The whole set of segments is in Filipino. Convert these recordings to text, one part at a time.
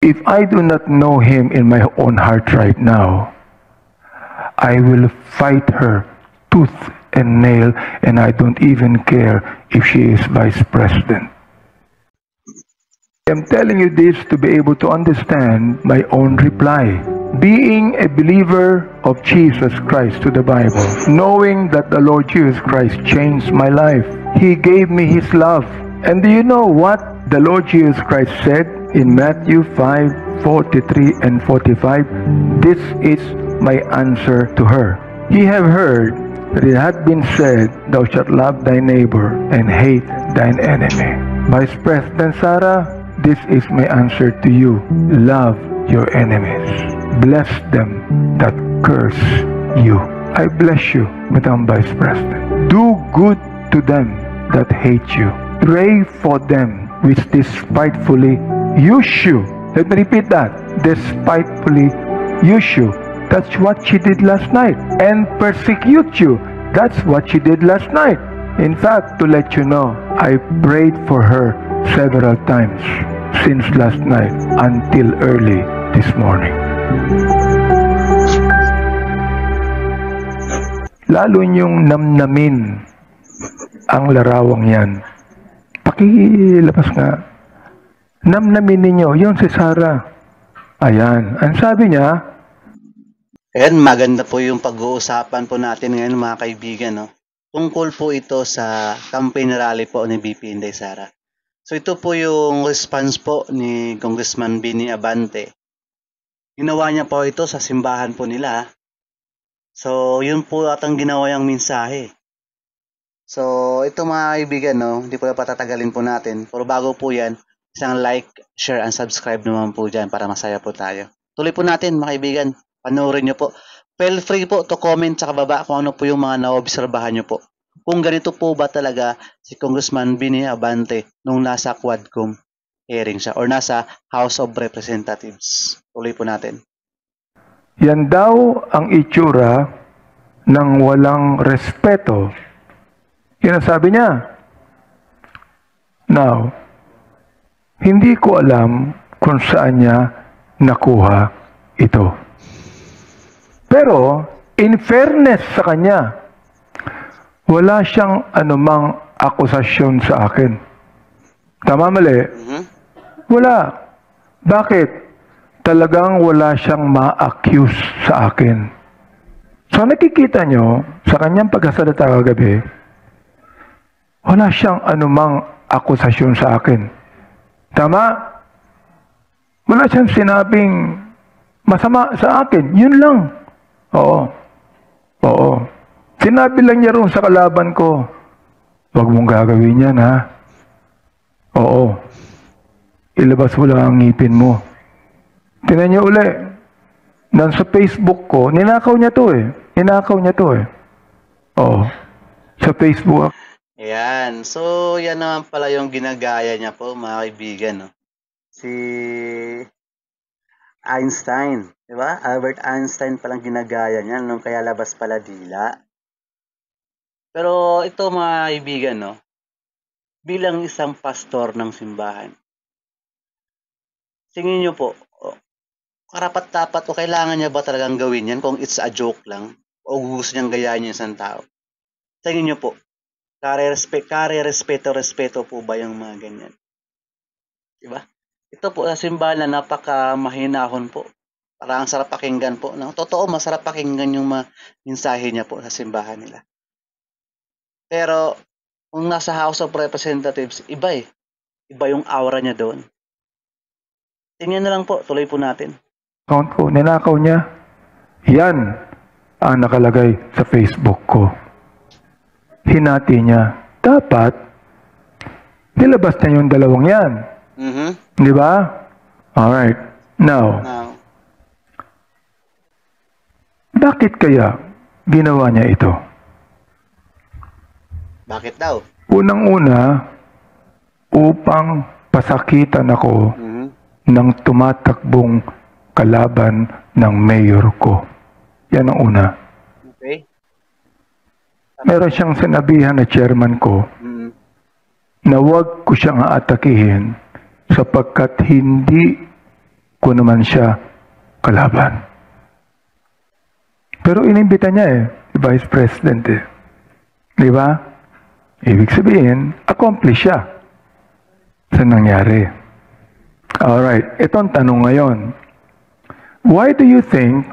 If I do not know him in my own heart right now, I will fight her tooth and nail, and I don't even care if she is vice president. I'm telling you this to be able to understand my own reply. Being a believer of Jesus Christ to the Bible, knowing that the Lord Jesus Christ changed my life, He gave me His love. And do you know what the Lord Jesus Christ said in Matthew 5:43 and 45? This is my answer to her. Ye have heard that it hath been said, Thou shalt love thy neighbor and hate thine enemy. Vice President Sara, this is my answer to you. Love your enemies. Bless them that curse you. I bless you, Madam Vice President. Do good to them that hate you. Pray for them which despitefully use you. Let me repeat that. Despitefully use you. That's what she did last night. And persecute you. That's what she did last night. In fact, to let you know, I prayed for her several times since last night until early this morning. Lalo niyong namnamin ang larawang yan. Pakilabas nga. Namnamin ninyo, yun si Sara. Ayan. Ang sabi niya, Ayan, maganda po yung pag-uusapan po natin ngayon mga kaibigan. No? Tungkol po ito sa campaign rally po ni VP Inday Sara. So ito po yung response po ni Congressman Bini Abante. Ginawa niya po ito sa simbahan po nila. So yun po at ang ginawa niyang mensahe. So ito mga kaibigan, no? Hindi po na patatagalin po natin. Pero bago po yan, isang like, share, and subscribe naman po dyan para masaya po tayo. Tuloy po natin mga kaibigan. Panoorin nyo po. Feel free po to comment sa kababa kung ano po yung mga naobserbahan nyo po. Kung ganito po ba talaga si Congressman Bini Abante nung nasa Quadcom hearing siya or nasa House of Representatives. Tuloy po natin. yan daw ang itsura ng walang respeto. Yan ang sabi niya. Now, hindi ko alam kung saan niya nakuha ito. Pero, in fairness sa kanya, wala siyang anumang akusasyon sa akin. Tama, mali? Wala. Bakit? Talagang wala siyang ma-accuse sa akin. So, nakikita nyo, sa kanyang pagkasalita kagabi, wala siyang anumang akusasyon sa akin. Tama? Wala siyang sinabing masama sa akin. Yun lang. Oo. Oo. Sinabi lang niya roon sa kalaban ko, huwag mong gagawin yan, ha? Oo. Ilabas mo lang ang ngipin mo. Tingnan niyo uli. Sa Facebook ko, ninakaw niya to eh. Ninakaw niya to eh. Oo. Sa Facebook. Ayan. So, yan naman pala yung ginagaya niya po, mga kaibigan. No? Si Einstein. Diba? Albert Einstein palang ginagaya niya nung kaya labas pala dila. Pero ito mga kaibigan, no? Bilang isang pastor ng simbahan, tingin niyo po, karapat-dapat o kailangan niya ba talagang gawin yan kung it's a joke lang o gusto niyang gayahin yung isang tao? Tingin niyo po, respeto po ba yung mga ganyan? Diba? Ito po sa simbahan na napaka-mahinahon po. Parang sarap pakinggan po. No? Totoo, masarap pakinggan yung mensahe niya po sa simbahan nila. Pero, kung nasa House of Representatives, iba eh. Iba yung aura niya doon. Tingnan na lang po, tuloy po natin. Account ko, ninakaw niya. Yan ang nakalagay sa Facebook ko. Hinati niya. Dapat, nilabas niya yung dalawang yan. Di ba? Alright. Now, bakit kaya ginawa niya ito? Bakit daw? Unang-una, upang pasakitan ako ng tumatakbong kalaban ng mayor ko. Yan ang una. Okay. Meron siyang sinabihan na chairman ko na huwag ko siyang aatakihin sapagkat hindi ko naman siya kalaban. Pero inimbita niya Vice President Di ba? Ibig sabihin, accomplish siya sa nangyari. Alright, itong tanong ngayon. Why do you think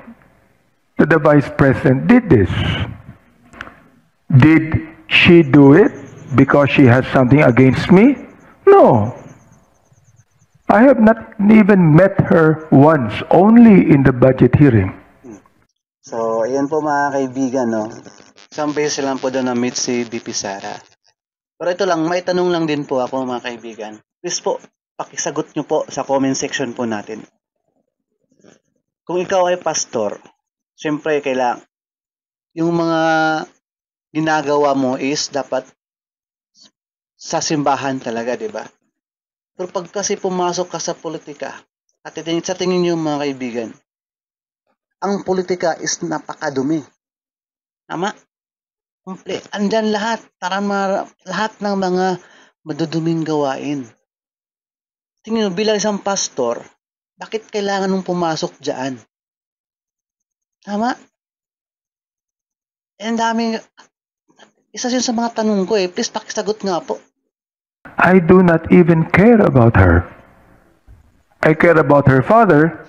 that the Vice President did this? Did she do it because she has something against me? No. I have not even met her once, only in the budget hearing. So, ayan po mga kaibigan, no? Isang beses lang po doon na-meet si VP Sara. Pero ito lang, may tanong lang din po ako mga kaibigan. Please po, pakisagot nyo po sa comment section po natin. Kung ikaw ay pastor, siyempre kailangan, yung mga ginagawa mo is dapat sa simbahan talaga, di ba? Pero pag kasi pumasok ka sa politika, at sa tingin nyo mga kaibigan, ang politika is napakadumi. Tama? Andyan lahat, lahat ng mga maduduming gawain. Tingin mo, bilang isang pastor, bakit kailangan mong pumasok dyan? Tama? Ang daming, isa yun sa mga tanong ko please pakisagot nga po. I do not even care about her. I care about her father,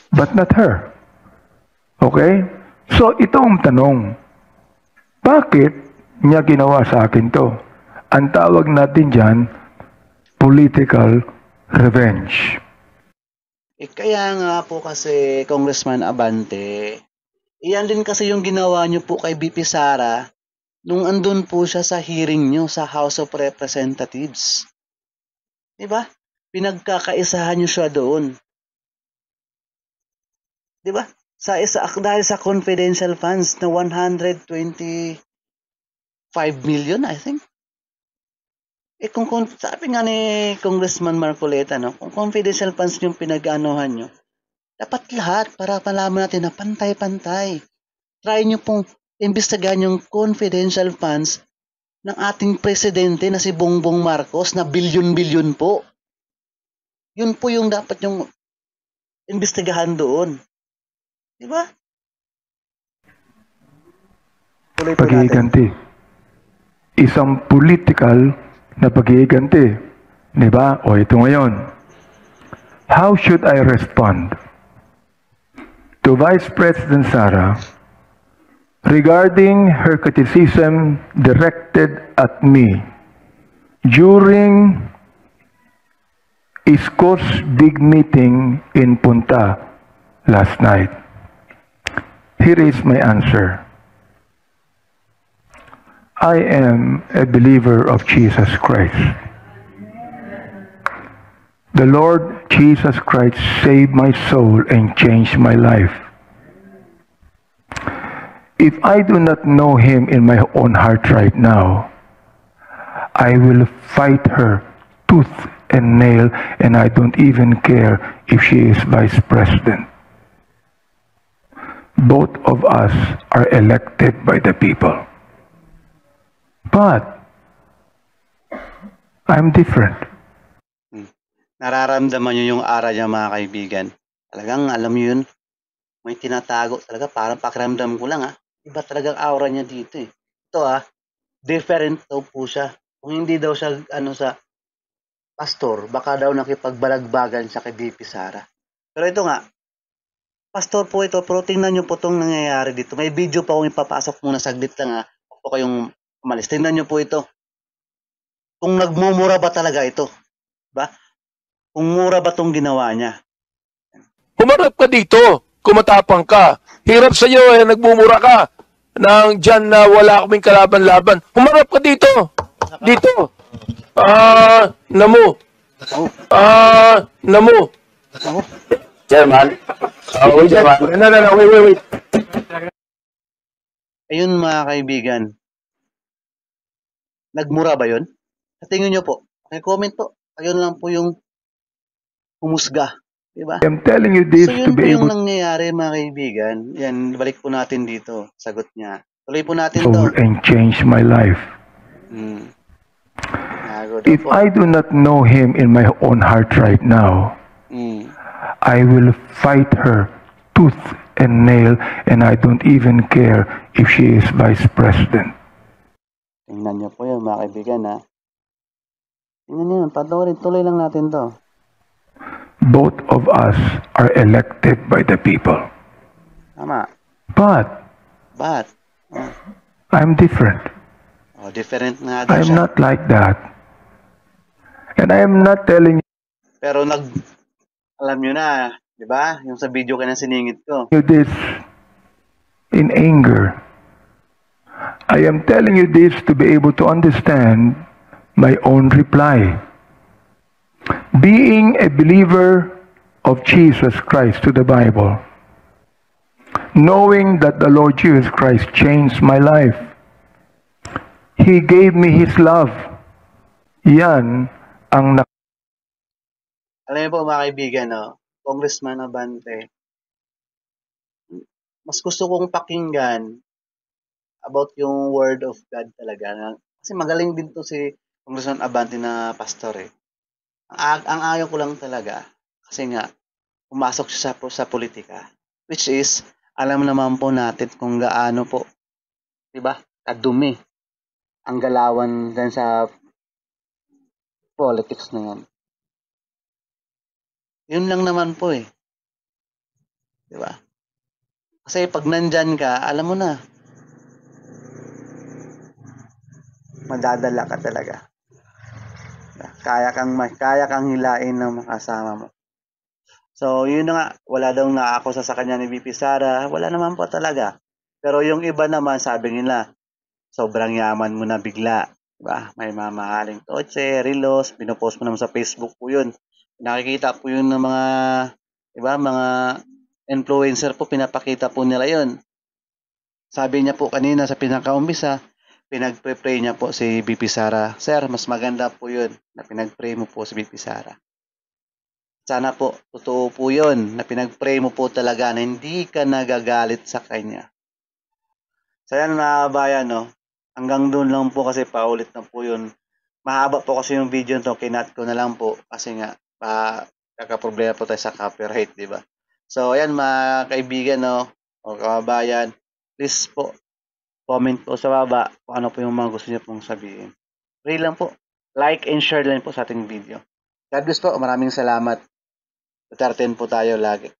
but not her. Okay? So, ito ang tanong. Bakit niya ginawa sa akin to? Ang tawag natin dyan, political revenge. Kaya nga po kasi, Congressman Abante, iyan din kasi yung ginawa niyo po kay VP Sara nung andun po siya sa hearing niyo sa House of Representatives. Diba? Pinagkakaisahan niyo siya doon. Diba? Dahil sa confidential funds na 125 million, I think. Kung sabi nga ni Congressman Marcoleta, no, kung confidential funds yung pinag-anohan nyo, dapat lahat para malaman natin na pantay-pantay. Try nyo pong imbestigahan yung confidential funds ng ating presidente na si Bongbong Marcos na bilyon-bilyon po. Yun po yung dapat yung imbestigahan doon. Diba? Tuloy po natin. Pag-iiganti. Isang political na pag-iiganti. Diba? O ito ngayon. How should I respond to Vice President Sara regarding her criticism directed at me during ISCO's big meeting in Punta last night? Here is my answer. I am a believer of Jesus Christ. The Lord Jesus Christ saved my soul and changed my life. If I do not know Him in my own heart right now, I will fight her tooth and nail, and I don't even care if she is Vice President. Both of us are elected by the people. But I'm different. Nararamdaman nyo yung aral niya mga kaibigan. Talagang alam nyo yun, may tinatago talaga, parang pakiramdam ko lang Iba talagang aura niya dito Ito different daw po siya. Kung hindi daw siya sa pastor, baka daw nakipagbalagbagan siya kay VP Sara. Pero ito nga, pastor po ito, pero tingnan nyo po itong nangyayari dito. May video pa akong ipapasok muna saglit lang Huwag po kayong umalis. Tingnan nyo po ito. Kung nagmumura ba talaga ito. Ba? Kung mura ba itong ginawa niya. Humarap ka dito. Kumatapang ka. Hirap sa iyo nagmumura ka. Nang dyan na wala kaming kalaban-laban. Humarap ka dito. Dito. Namo. Namo. Chairman. Chairman. No, wait. Ayun mga kaibigan. Nagmura ba yun? Sa tingin nyo po. Comment po. Ayun lang po yung humusga. Diba? I'm telling you this so to yun be po yung able nangyayari mga kaibigan. Yan, balik po natin dito. Sagot niya. Tuloy po natin to to. and change my life. If I do not know Him in my own heart right now, I will fight her tooth and nail, and I don't even care if she is Vice President. Tingnan niyo po yun, mga kaibigan, ha. Tingnan niyo, panoorin, tuloy lang natin to. Both of us are elected by the people. Tama. But But, I'm different. different nga daw I'm siya. not like that. And I am not telling Pero alam nyo na, di ba? Yung sa video ka na siningit ko. you this in anger. I am telling you this to be able to understand my own reply. Being a believer of Jesus Christ to the Bible, knowing that the Lord Jesus Christ changed my life, He gave me His love. Yan ang Alam niyo po, mga kaibigan, no? Congressman Abante, mas gusto kong pakinggan about yung word of God talaga. Kasi magaling din to si Congressman Abante na pastor, eh. Ang ayaw ko lang talaga, kasi nga, pumasok siya sa politika. Which is, alam naman po natin kung gaano po, di ba, kadumi ang galawan dyan sa politics na yan. Yun lang naman po, eh. Di ba? Kasi pag nandyan ka, alam mo na, madadala ka talaga. Kaya kang hilain ng makasama mo. So, yun na nga, wala daw naakusa sa kanya ni VP Sara, wala naman po talaga. Pero yung iba naman, sabi nila, sobrang yaman mo na bigla. Diba? May mamahaling kotse, relos, pinopost mo naman sa Facebook po yun. Nakikita po yun ng mga, diba, mga influencer po, pinapakita po nila yun. Sabi niya po kanina sa pinakaumpisa, pinag-pray niya po si VP Sara. Sir, mas maganda po yun na pinag-pray mo po si VP Sara. Sana po, totoo po yun na pinag-pray mo po talaga na hindi ka nagagalit sa kanya. So yan, mga kabayan, no? Hanggang doon lang po kasi paulit na po yun. Mahaba po kasi yung video nito, kinat ko na lang po kasi nga, kakaproblema po tayo sa copyright, di ba? So ayan, mga kaibigan, no? O kababayan, please po, comment po sa baba kung ano po yung mga gusto niyo pong sabihin. Pray lang po. Like and share lang po sa ating video. God bless po. Maraming salamat. Tutartin po tayo lagi.